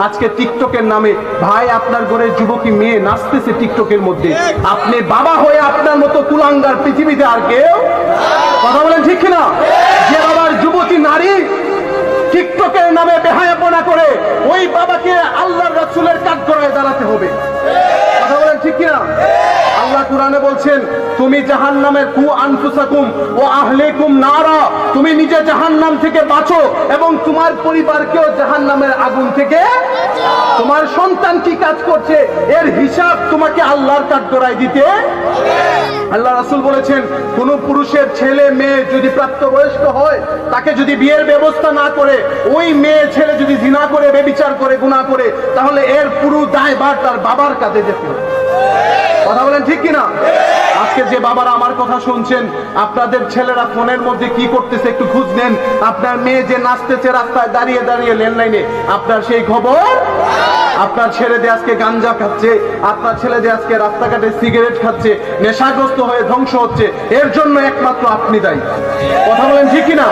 আজকে টিকটকের নামে ভাই আপনার ঘরের যুবকী মেয়ে নাচতেছে টিকটকের মধ্যে, আপনি বাবা হয়ে আপনার মতো কুলাঙ্গার পৃথিবীতে আর কেউ, কথা বলেন ঠিক কিনা? যে বাবার যুবতী নারী টিকটকের নামে বেহায়াপনা করে, ওই বাবাকে আল্লাহর রাসূলের কাঠগড়ায় দাঁড়াতে হবে, কথা বলেন ঠিক কিনা? আল্লাহ কুরআনে বলছেন, তুমি জাহান্নামের কু আনফুসাকুম ওয়া আহলিকুম নারা, তুমি নিজে জাহান্নাম থেকে বাঁচো এবং তোমার পরিবারকেও জাহান্নামের আগুন থেকে। তোমার সন্তান কি কাজ করছে এর হিসাব তোমাকে আল্লাহর কাঠগড়ায় দিতে। আল্লাহ রাসূল বলেছেন, কোন পুরুষের ছেলে মেয়ে যদি প্রাপ্তবয়স্ক হয়, তাকে যদি বিয়ের ব্যবস্থা না করে, ওই মেয়ে ছেলে যদি জিনা করে, ব্যভিচার করে, গুনাহ করে, তাহলে এর পুরো দায়ভার তার বাবার কাঁধে যেতে হবে, কথা বলেন ঠিক কিনা? আজকে যে বাবারা আমার কথা শুনছেন, আপনাদের ছেলেরা ফোনের মধ্যে কি করতেছে একটু খোঁজ নেন। আপনার মেয়ে যে নাচতেছে রাস্তায় দাঁড়িয়ে দাঁড়িয়ে লেন লাইনে, আপনার সেই খবর? আপনার ছেলে যে আজকে গাঞ্জা খাচ্ছে, আপনার ছেলে যে আজকে রাস্তাঘাটে সিগারেট খাচ্ছে, নেশাগ্রস্ত হয়ে ধ্বংস হচ্ছে, এর জন্য একমাত্র আপনি দায়ী, কথা বলেন ঠিক কিনা?